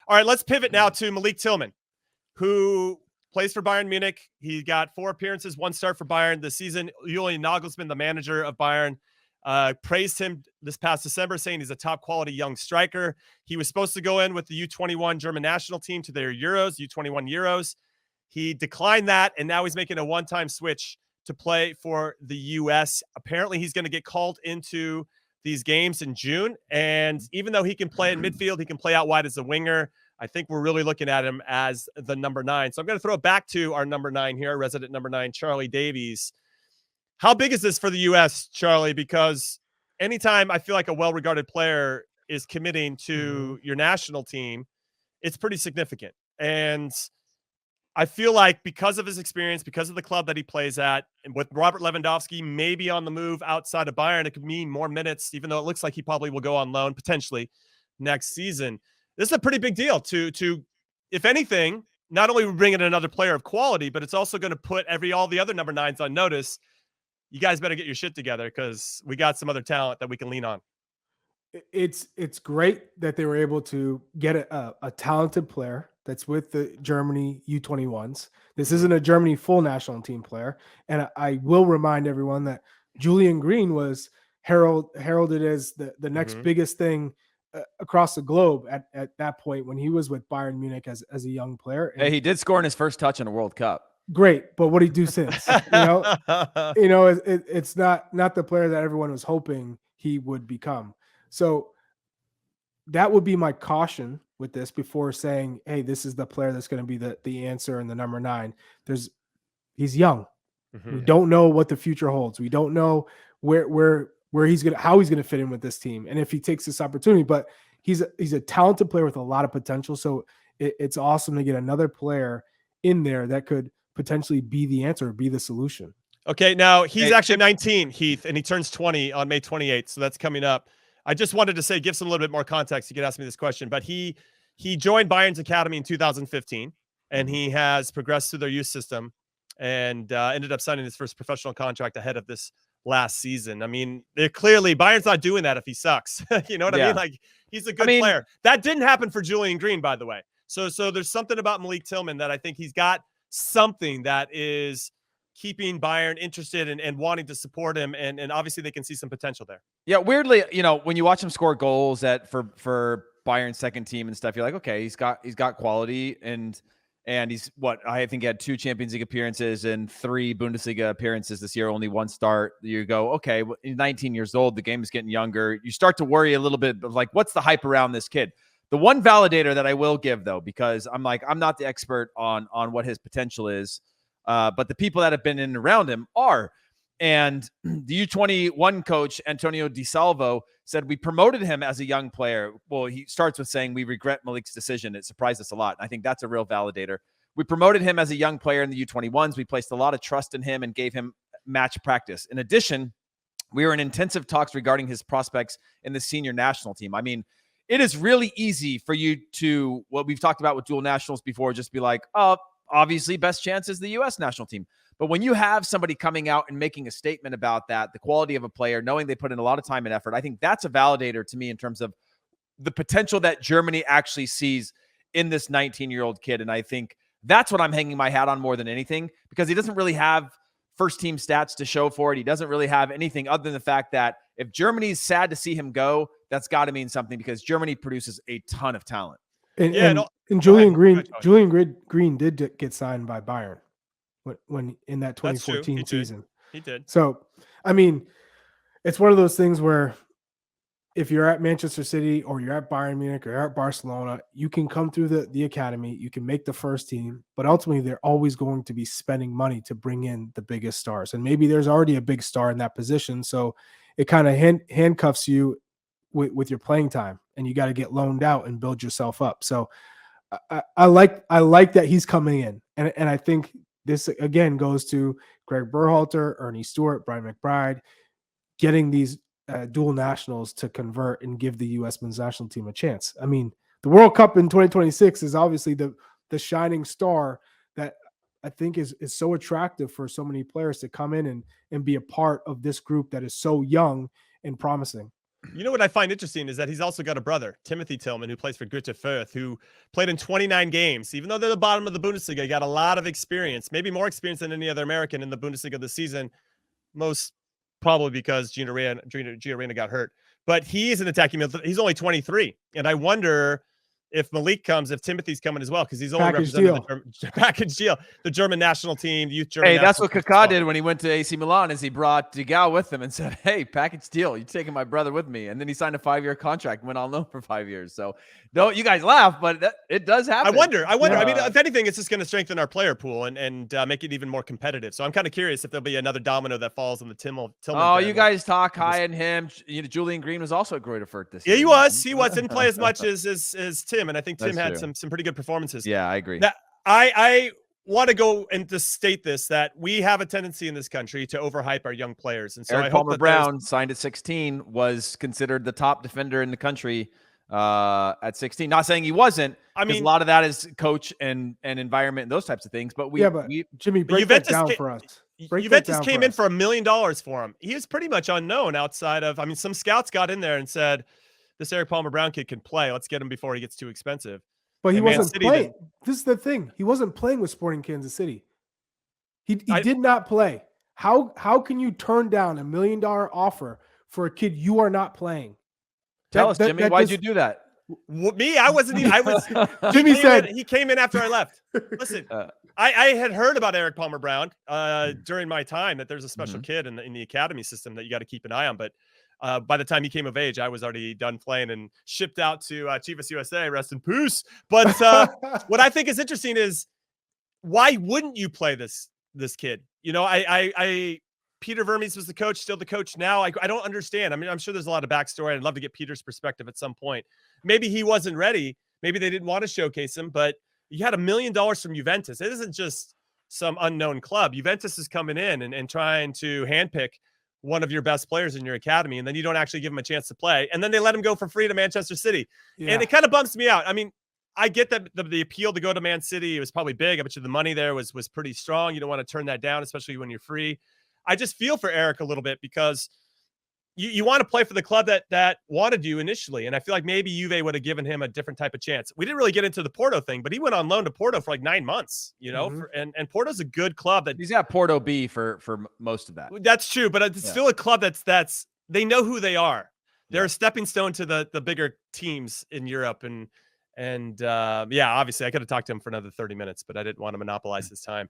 All right, let's pivot now to Malik Tillman, who plays for Bayern Munich. He got 4 appearances, 1 start for Bayern this season. Julian Nagelsmann, the manager of Bayern, praised him this past December, saying he's a top-quality young striker. He was supposed to go in with the U21 German national team to their Euros, U21 Euros. He declined that, and now he's making a one-time switch to play for the U.S. Apparently, he's going to get called into these games in June, and even though he can play in midfield, he can play out wide as a winger. I think we're really looking at him as the number 9. So I'm going to throw it back to our number 9 here, resident number 9, Charlie Davies. How big is this for the U.S., Charlie? Because anytime I feel like a well-regarded player is committing to your national team, it's pretty significant. And I feel like because of his experience, because of the club that he plays at, and with Robert Lewandowski maybe on the move outside of Bayern, it could mean more minutes, even though it looks like he probably will go on loan potentially next season. This is a pretty big deal to if anything, not only bring in another player of quality, but it's also going to put all the other number 9s on notice. You guys better get your shit together because we got some other talent that we can lean on. It's great that they were able to get a talented player that's with the Germany U21s. This isn't a Germany full national team player. And I will remind everyone that Julian Green was heralded as the next biggest thing across the globe at that point when he was with Bayern Munich as a young player. And hey, he did score in his first touch in a World Cup. Great, but what did he do since? It's not the player that everyone was hoping he would become. So that would be my caution with this before saying, hey, this is the player that's going to be the answer and the number 9. He's young. We don't know what the future holds. We don't know where how he's going to fit in with this team and if he takes this opportunity. But he's a talented player with a lot of potential. So it's awesome to get another player in there that could potentially be the answer, be the solution. Okay, now he's actually 19, Heath, and he turns 20 on May 28th. So that's coming up. I just wanted to say, give some a little bit more context. You could ask me this question, but he joined Bayern's academy in 2015, and he has progressed through their youth system and ended up signing his first professional contract ahead of this last season. I mean, they're clearly Bayern's not doing that if he sucks. You know what I mean? Like, he's a good player. That didn't happen for Julian Green, by the way. So there's something about Malik Tillman that I think he's got something that is keeping Bayern interested and wanting to support him. And obviously they can see some potential there. Yeah. Weirdly, when you watch him score goals for Bayern's second team and stuff, you're like, okay, he's got quality and he's I think he had 2 Champions League appearances and 3 Bundesliga appearances this year, only 1 start. You go, okay, he's 19 years old. The game is getting younger. You start to worry a little bit of like, what's the hype around this kid? The one validator that I will give though, because I'm not the expert on what his potential is. But the people that have been in and around him are. And the U21 coach, Antonio Di Salvo, said we promoted him as a young player. Well, he starts with saying we regret Malik's decision. It surprised us a lot. I think that's a real validator. We promoted him as a young player in the U21s. We placed a lot of trust in him and gave him match practice. In addition, we were in intensive talks regarding his prospects in the senior national team. I mean, it is really easy for you to, what we've talked about with dual nationals before, just be like, oh, obviously best chance is the U.S. national team. But when you have somebody coming out and making a statement about that, the quality of a player, knowing they put in a lot of time and effort, I think that's a validator to me in terms of the potential that Germany actually sees in this 19-year-old kid. And I think that's what I'm hanging my hat on more than anything, because he doesn't really have first-team stats to show for it. He doesn't really have anything other than the fact that if Germany's sad to see him go, that's got to mean something, because Germany produces a ton of talent. And Julian Green did get signed by Bayern when in that 2014 season. He did. So, I mean, it's one of those things where if you're at Manchester City or you're at Bayern Munich or you're at Barcelona, you can come through the academy, you can make the first team, but ultimately they're always going to be spending money to bring in the biggest stars. And maybe there's already a big star in that position. So it kind of handcuffs you with your playing time, and you got to get loaned out and build yourself up. So I like that he's coming in. And I think this again goes to Greg Berhalter, Ernie Stewart, Brian McBride, getting these dual nationals to convert and give the U.S. men's national team a chance. I mean, the World Cup in 2026 is obviously the shining star that I think is so attractive for so many players to come in and be a part of this group that is so young and promising. You know what I find interesting is that he's also got a brother, Timothy Tillman, who plays for Greuther Fürth, who played in 29 games. Even though they're the bottom of the Bundesliga, he got a lot of experience, maybe more experience than any other American in the Bundesliga this season, most probably because Gio Reyna got hurt. But he's an attacking midfielder. He's only 23. And I wonder if Malik comes, if Timothy's coming as well, because he's only representing the package deal, the German national team, the youth German. Hey, that's what Kaká did when he went to AC Milan, is he brought Digao with him and said, "Hey, package deal, you're taking my brother with me." And then he signed a 5-year contract, went on loan for 5 years. So don't you guys laugh, but it does happen. I wonder. I mean, if anything, it's just going to strengthen our player pool and make it even more competitive. So I'm kind of curious if there'll be another domino that falls on the Tillman. Oh, you guys talk high on him. You know, Julian Green was also at Greuther Fürth this year. Yeah, he was. He didn't play as much as Tim, and I think Tim had some pretty good performances. Yeah, I agree. Now, I want to go and just state this, that we have a tendency in this country to overhype our young players. And so Eric I hope Palmer Brown signed at 16, was considered the top defender in the country at 16. Not saying he wasn't. I mean, a lot of that is coach and environment and those types of things. But Jimmy, break that down for us. Juventus came in for $1 million for him. He was pretty much unknown outside of, I mean, some scouts got in there and said, this Eric Palmer Brown kid can play. Let's get him before he gets too expensive. But he wasn't playing. This is the thing. He wasn't playing with Sporting Kansas City. He did not play. How can you turn down $1 million offer for a kid you are not playing? Tell us, Jimmy, why'd you do that? Me? I wasn't even. Jimmy said he came in after I left. Listen, I had heard about Eric Palmer Brown during my time, that there's a special kid in the academy system that you got to keep an eye on. But by the time he came of age, I was already done playing and shipped out to Chivas USA. Rest in peace. But what I think is interesting is, why wouldn't you play this kid? You know, Peter Vermes was the coach, still the coach now. I don't understand. I mean, I'm sure there's a lot of backstory. I'd love to get Peter's perspective at some point. Maybe he wasn't ready. Maybe they didn't want to showcase him, but you had $1 million from Juventus. It isn't just some unknown club. Juventus is coming in and trying to handpick one of your best players in your academy, and then you don't actually give him a chance to play. And then they let him go for free to Manchester City. Yeah. And it kind of bumps me out. I mean, I get that the appeal to go to Man City, it was probably big. I bet you the money there was pretty strong. You don't want to turn that down, especially when you're free. I just feel for Eric a little bit, because you want to play for the club that wanted you initially. And I feel like maybe Juve would have given him a different type of chance. We didn't really get into the Porto thing, but he went on loan to Porto for like 9 months, you know, and Porto's a good club. That he's got Porto B for most of that. That's true. But it's still a club that's they know who they are. They're a stepping stone to the bigger teams in Europe. And obviously I could have talked to him for another 30 minutes, but I didn't want to monopolize his time.